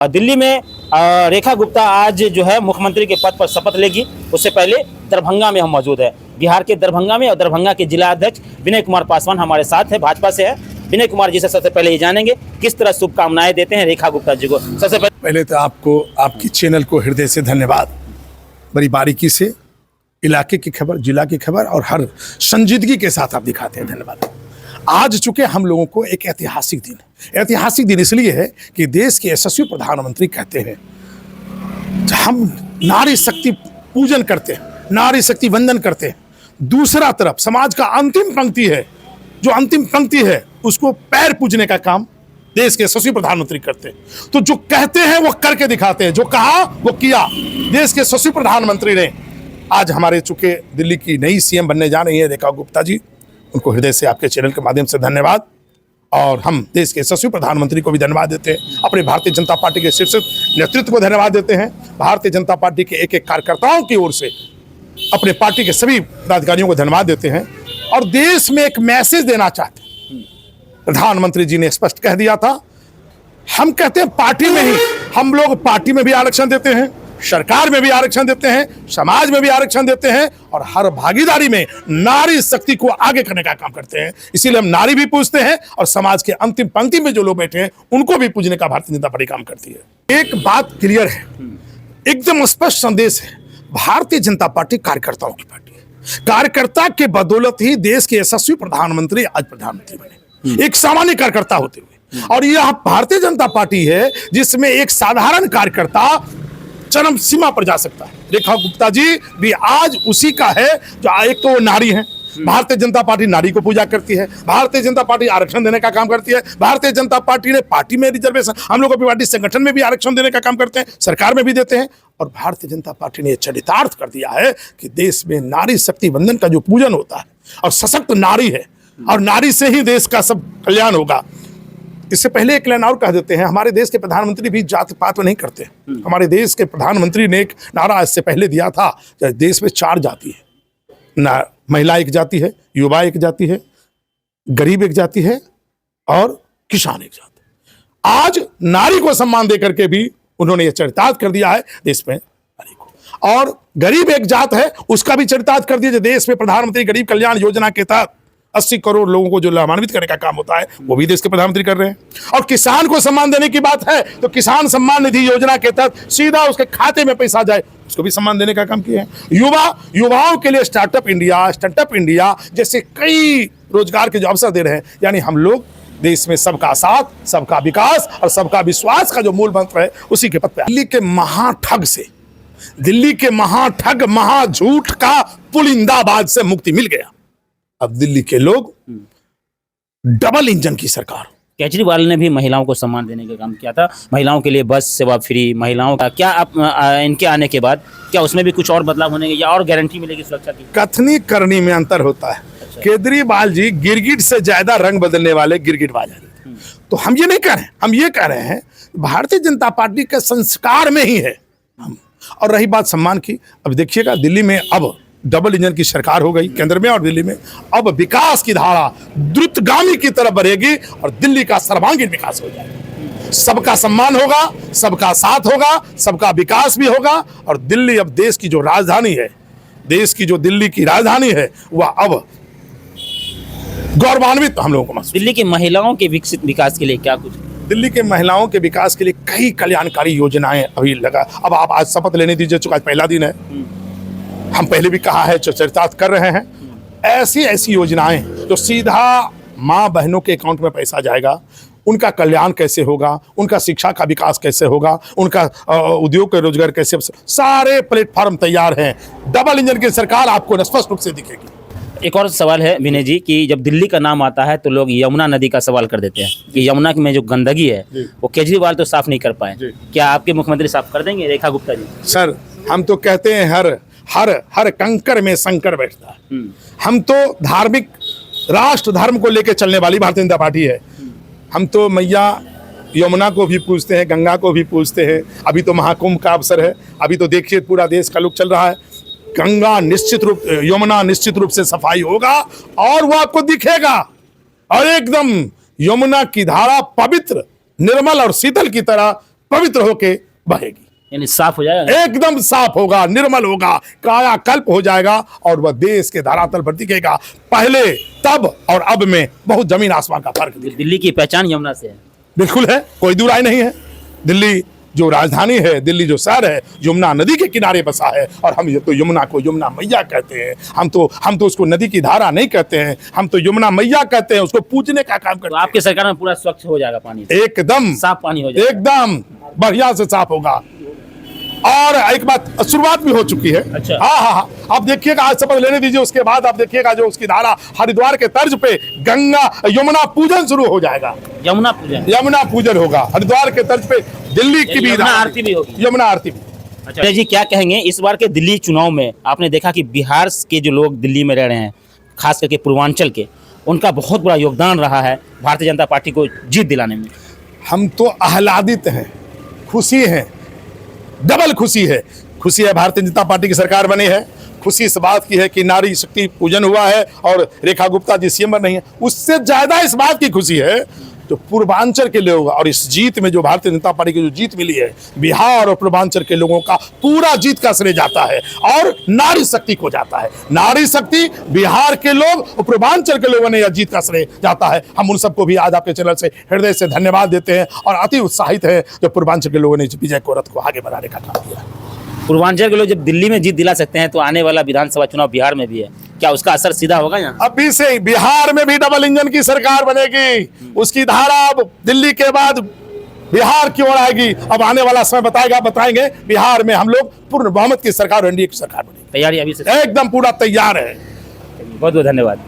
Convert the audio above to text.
दिल्ली में रेखा गुप्ता आज जो है मुख्यमंत्री के पद पर शपथ लेगी। उससे पहले दरभंगा में हम मौजूद है, बिहार के दरभंगा में, और दरभंगा के जिला अध्यक्ष विनय कुमार पासवान हमारे साथ है, भाजपा से है। विनय कुमार जी से सबसे पहले ये जानेंगे किस तरह शुभकामनाएं देते हैं रेखा गुप्ता जी को। सबसे पहले तो आपको, आपकी चैनल को हृदय से धन्यवाद। बड़ी बारीकी से इलाके की खबर, जिला की खबर और हर संजीदगी के साथ आप दिखाते हैं, धन्यवाद। आज चूंकि हम लोगों को एक ऐतिहासिक दिन इसलिए है कि देश के यशस्वी प्रधानमंत्री कहते हैं हम नारी शक्ति पूजन करते हैं, नारी शक्ति वंदन करते हैं। दूसरा तरफ समाज का अंतिम पंक्ति है, जो अंतिम पंक्ति है उसको पैर पूजने का काम देश के यशस्वी प्रधानमंत्री करते हैं। तो जो कहते हैं वो करके दिखाते हैं, जो कहा वो किया। देश के यशस्वी प्रधानमंत्री ने आज हमारे चूंकि दिल्ली की नई सीएम बनने जा रही है रेखा गुप्ता जी, उनको हृदय से आपके चैनल के माध्यम से धन्यवाद। और हम देश के यशस्वी प्रधानमंत्री को भी धन्यवाद देते हैं, अपने भारतीय जनता पार्टी के शीर्ष नेतृत्व को धन्यवाद देते हैं, भारतीय जनता पार्टी के एक एक कार्यकर्ताओं की ओर से अपने पार्टी के सभी पदाधिकारियों को धन्यवाद देते हैं। और देश में एक मैसेज देना चाहते हैं। प्रधानमंत्री जी ने स्पष्ट कह दिया था, हम कहते हैं पार्टी में ही, हम लोग पार्टी में भी आरक्षण देते हैं, सरकार में भी आरक्षण देते हैं, समाज में भी आरक्षण देते हैं, और हर भागीदारी में नारी शक्ति को आगे करने का काम करते हैं। इसीलिए हम नारी भी पूजते हैं और समाज के अंतिम पंक्ति में जो लोग बैठे हैं उनको भी पूजने का भारतीय जनता पार्टी काम करती है। एक बात क्लियर है, एकदम स्पष्ट संदेश है, भारतीय जनता पार्टी कार्यकर्ताओं की पार्टी है। कार्यकर्ता के बदौलत ही देश के यशस्वी प्रधानमंत्री आज प्रधानमंत्री बने, एक सामान्य कार्यकर्ता होते हुए। और यह भारतीय जनता पार्टी है जिसमें एक साधारण कार्यकर्ता चरम सीमा पर जा सकता है। रेखा गुप्ता जी भी आज उसी का है, जो एक तो वो नारी है। भारतीय जनता पार्टी नारी को पूजा करती है, भारतीय जनता पार्टी आरक्षण देने का काम करती है, भारतीय जनता पार्टी ने पार्टी में रिजर्वेशन, हम लोग अपनी पार्टी संगठन में भी आरक्षण देने का काम करते हैं, सरकार में भी देते हैं। और भारतीय जनता पार्टी ने चरितार्थ कर दिया है कि देश में नारी शक्ति वंदन का जो पूजन होता है और सशक्त नारी है, और नारी से ही देश का सब कल्याण होगा। इससे पहले एक लाइन और कह देते हैं, हमारे देश के प्रधानमंत्री भी जात पात नहीं करते। हमारे देश के प्रधानमंत्री ने एक नारा इससे पहले दिया था, देश में 4 जाति है ना, महिला एक जाति है, युवा एक जाति है, गरीब एक जाति है और किसान एक जाति। आज नारी को सम्मान देकर के भी उन्होंने ये चरितार्थ कर दिया है देश में नारी को। और गरीब एक जात है, उसका भी चरितार्थ कर दिया। देश में प्रधानमंत्री गरीब कल्याण योजना के तहत 80 करोड़ लोगों को जो लाभान्वित करने का काम होता है वो भी देश के प्रधानमंत्री कर रहे हैं। और किसान को सम्मान देने की बात है तो किसान सम्मान निधि योजना के तहत सीधा उसके खाते में पैसा जाए, उसको भी सम्मान देने का काम किया है। युवाओं के लिए स्टार्टअप इंडिया जैसे कई रोजगार के जो अवसर दे रहे हैं। यानी हम लोग देश में सबका साथ, सबका विकास और सबका विश्वास का जो मूल मंत्र है उसी के पद पे। दिल्ली के महाठग महाझूठ का पुलिंदाबाद से मुक्ति मिल गया। अब दिल्ली के लोग डबल इंजन की सरकार। केजरीवाल ने भी महिलाओं को सम्मान देने का काम किया था, महिलाओं के लिए बस सेवा फ्री, महिलाओं का क्या आप इनके आने के बाद क्या उसमें भी कुछ और बदलाव होने या और गारंटी मिलेगी सुरक्षा की? कथनी करनी में अंतर होता है। अच्छा। केजरीवाल जी गिरगिट से ज्यादा रंग बदलने वाले गिरगिटबाज हैं। तो हम ये नहीं कह रहे हैं, हम ये कह रहे हैं भारतीय जनता पार्टी के संस्कार में ही है हम। और रही बात सम्मान की, अब देखिएगा दिल्ली में अब डबल इंजन की सरकार हो गई, केंद्र में और दिल्ली में। अब विकास की धारा द्रुतगामी की तरफ बढ़ेगी और दिल्ली का सर्वांगीण विकास हो जाएगा। सबका सम्मान होगा, सबका साथ होगा, सबका विकास भी होगा। और दिल्ली अब देश की जो राजधानी है, देश की जो दिल्ली की राजधानी है, वह अब गौरवान्वित हम लोगों को महसूस। दिल्ली की महिलाओं के विकसित विकास के लिए क्या कुछ? दिल्ली के महिलाओं के विकास के लिए कई कल्याणकारी योजनाएं अभी लगा। अब आप आज शपथ लेने दीजिए, चूंकि आज पहला दिन है, हम पहले भी कहा है, चर्चार्थ कर रहे हैं। ऐसी योजनाएं जो सीधा माँ बहनों के अकाउंट में पैसा जाएगा, उनका कल्याण कैसे होगा, उनका शिक्षा का विकास कैसे होगा, उनका उद्योग के रोजगार कैसे, सारे प्लेटफॉर्म तैयार हैं। डबल इंजन की सरकार आपको स्पष्ट रूप से दिखेगी। एक और सवाल है विनय जी कि जब दिल्ली का नाम आता है तो लोग यमुना नदी का सवाल कर देते हैं कि यमुना में जो गंदगी है वो केजरीवाल तो साफ नहीं कर पाए, क्या आपके मुख्यमंत्री साफ कर देंगे रेखा गुप्ता जी? सर, हम तो कहते हैं हर कंकर में शंकर बैठता है। हम तो धार्मिक राष्ट्र धर्म को लेकर चलने वाली भारतीय जनता पार्टी है। हम तो मैया यमुना को भी पूजते हैं, गंगा को भी पूजते हैं। अभी तो महाकुंभ का अवसर है, अभी तो देखिए पूरा देश का लुक चल रहा है। यमुना निश्चित रूप से सफाई होगा और वो आपको दिखेगा, और एकदम यमुना की धारा पवित्र, निर्मल और शीतल की तरह पवित्र होके बहेगी, यानी साफ हो जाएगा। एकदम साफ होगा, निर्मल होगा, कायाकल्प हो जाएगा और वह देश के धरातल पर दिखेगा। पहले, तब और अब में बहुत जमीन आसमान का फर्क दिखेगा। दिल्ली की पहचान यमुना से है। बिल्कुल है, कोई दो राय नहीं है। दिल्ली जो राजधानी है, दिल्ली जो शहर है, यमुना नदी के किनारे बसा है और हम ये तो यमुना को यमुना मैया कहते हैं। हम तो उसको नदी की धारा नहीं कहते हैं, हम तो यमुना मैया कहते हैं, उसको पूजने का काम तो करते हैं। आपकी सरकार में पूरा स्वच्छ हो जाएगा पानी से, एकदम साफ पानी हो जाएगा। एकदम बढ़िया से साफ होगा। और एक बात, शुरुआत भी हो चुकी है। अच्छा। हाँ, आप देखिएगा, आज शपथ लेने दीजिए, उसके बाद आप देखिएगा जो उसकी धारा हरिद्वार के तर्ज पे गंगा यमुना पूजन शुरू हो जाएगा। यमुना पूजन, यमुना पूजन होगा हरिद्वार के तर्ज पे। दिल्ली की भी यमुना आरती भी होगी। यमुना आरती भी। अच्छा जी, क्या कहेंगे इस बार के दिल्ली चुनाव में? आपने देखा कि बिहार के जो लोग दिल्ली में रह रहे हैं, खास करके पूर्वांचल के, उनका बहुत बड़ा योगदान रहा है भारतीय जनता पार्टी को जीत दिलाने में। हम तो आह्लादित हैं, खुशी हैं, डबल खुशी है। खुशी है भारतीय जनता पार्टी की सरकार बनी है, खुशी इस बात की है कि नारी शक्ति पूजन हुआ है और रेखा गुप्ता जी सीएम बन रही है। उससे ज्यादा इस बात की खुशी है जो पूर्वांचल के लोग, और इस जीत में जो भारतीय जनता पार्टी की जो जीत मिली है, बिहार और पूर्वांचल के लोगों का पूरा जीत का श्रेय जाता है और नारी शक्ति को जाता है। नारी शक्ति, बिहार के लोग और पूर्वांचल के लोगों ने यह जीत का श्रेय जाता है। हम उन सबको भी आज आपके चैनल से हृदय से धन्यवाद देते हैं और अति उत्साहित है जो पूर्वांचल के लोगों ने इस विजय को रथ को आगे बढ़ाने का काम किया। पूर्वांचल के लोग जब दिल्ली में जीत दिला सकते हैं तो आने वाला विधानसभा चुनाव बिहार में भी है, क्या उसका असर सीधा होगा यहाँ? अभी से बिहार में भी डबल इंजन की सरकार बनेगी, उसकी धारा अब दिल्ली के बाद बिहार की ओर आएगी। अब आने वाला समय बताएंगे बिहार में हम लोग पूर्ण बहुमत की सरकार, एनडीए की सरकार बनेगी। तैयारी अभी से एकदम पूरा तैयार है। बहुत बहुत धन्यवाद।